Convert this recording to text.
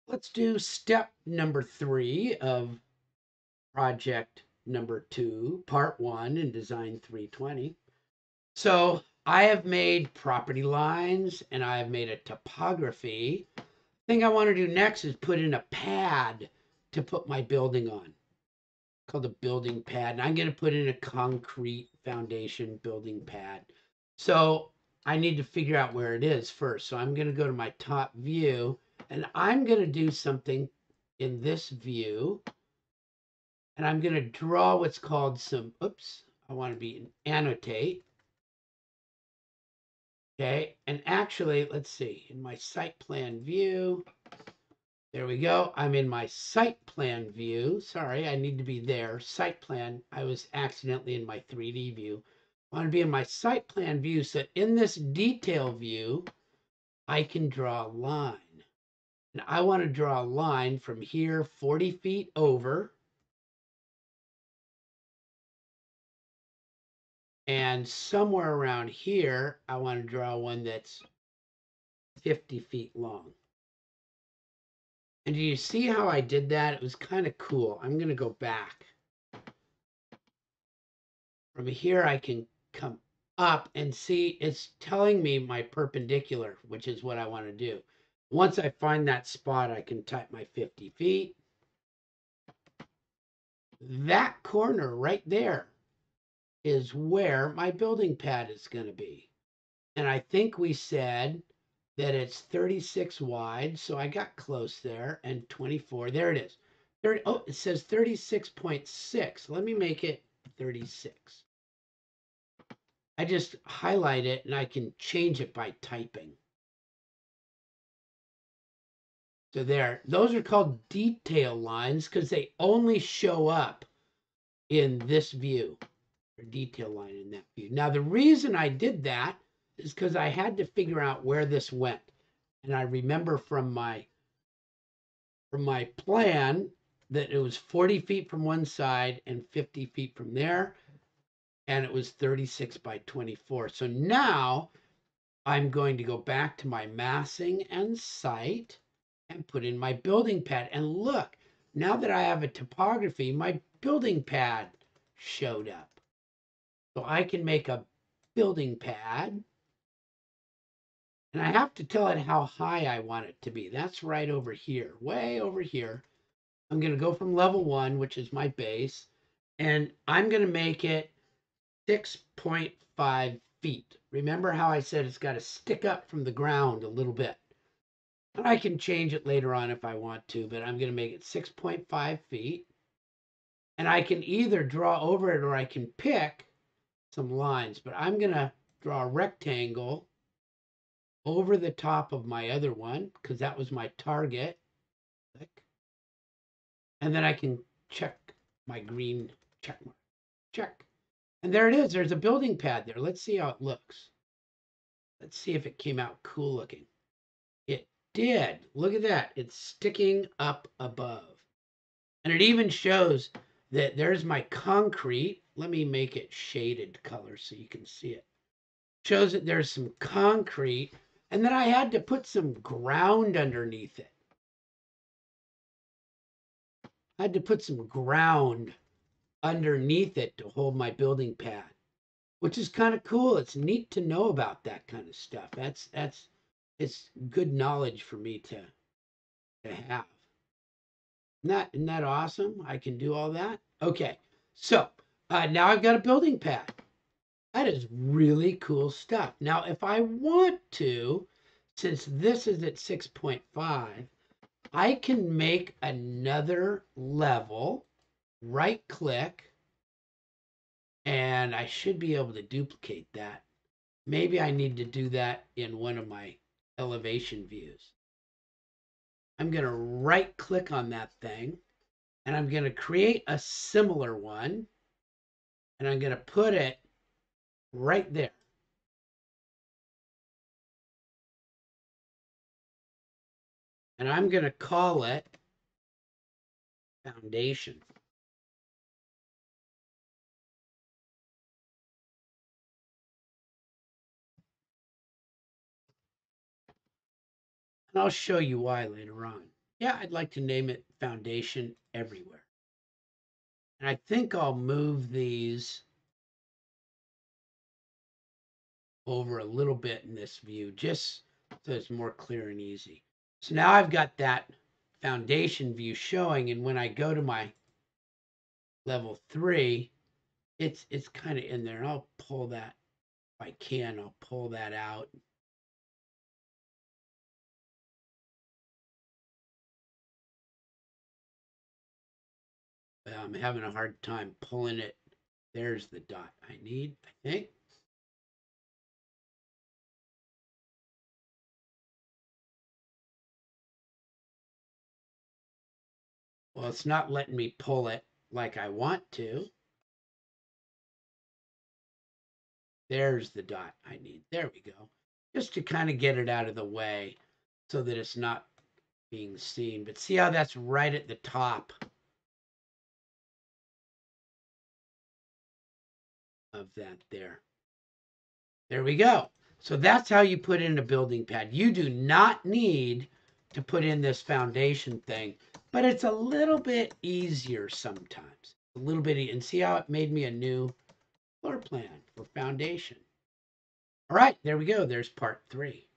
Let's do step number 3 of project number 2, part 1 in Design 320. So I have made property lines and I have made a topography. The thing I want to do next is put in a pad to put my building on, called a building pad. And I'm going to put in a concrete foundation building pad. So I need to figure out where it is first. So I'm going to go to my top view and I'm going to do something in this view. And I'm going to draw what's called some, oops, I want to be annotate. Okay. And actually, let's see, in my site plan view, there we go. I'm in my site plan view. Sorry, I need to be there. Site plan. I was accidentally in my 3D view. I want to be in my site plan view. So in this detail view, I can draw a line. And I want to draw a line from here 40 feet over. And somewhere around here, I want to draw one that's 50 feet long. And do you see how I did that? It was kind of cool. I'm going to go back. From here, I can come up and see it's telling me my perpendicular, which is what I want to do. Once I find that spot, I can type my 50 feet. That corner right there is where my building pad is going to be. And I think we said that it's 36 wide. So I got close there, and 24. There it is. 30, oh, it says 36.6. Let me make it 36. I just highlight it and I can change it by typing. So there, those are called detail lines because they only show up in this view, or detail line in that view. Now, the reason I did that is because I had to figure out where this went. And I remember from my plan that it was 40 feet from one side and 50 feet from there. And it was 36 by 24. So now I'm going to go back to my massing and site and put in my building pad. And look, now that I have a topography, my building pad showed up. So I can make a building pad. And I have to tell it how high I want it to be. That's right over here, way over here. I'm going to go from level 1, which is my base, and I'm going to make it 6.5 feet. Remember how I said it's got to stick up from the ground a little bit? And I can change it later on if I want to, but I'm going to make it 6.5 feet. And I can either draw over it or I can pick some lines, but I'm going to draw a rectangle over the top of my other one because that was my target. Click. And then I can check my green check mark. Check. And there it is. There's a building pad there. Let's see how it looks. Let's see if it came out cool looking. It did. Look at that. It's sticking up above. And it even shows that there's my concrete. Let me make it shaded color so you can see it. Shows that there's some concrete, and then I had to put some ground underneath it. I had to put some ground underneath it to hold my building pad, which is kind of cool. It's neat to know about that kind of stuff. It's good knowledge for me to have. Isn't that awesome? I can do all that. Okay, so now I've got a building pad. That is really cool stuff. Now, if I want to, since this is at 6.5, I can make another level, right click, and I should be able to duplicate that. Maybe I need to do that in one of my elevation views. I'm going to right click on that thing and I'm going to create a similar one and I'm going to put it right there. And I'm going to call it foundation. And I'll show you why later on. Yeah, I'd like to name it Foundation Everywhere. And I think I'll move these over a little bit in this view, just so it's more clear and easy. So now I've got that foundation view showing, and when I go to my level 3, it's kind of in there. And I'll pull that if I can. I'll pull that out. I'm having a hard time pulling it. There's the dot I need, I think. Well, it's not letting me pull it like I want to. There's the dot I need. There we go. Just to kind of get it out of the way so that it's not being seen. But see how that's right at the top of that there. There we go. So that's how you put in a building pad. You do not need to put in this foundation thing, but it's a little bit easier sometimes. A little bit, and see how it made me a new floor plan for foundation. All right, there we go. There's part 3.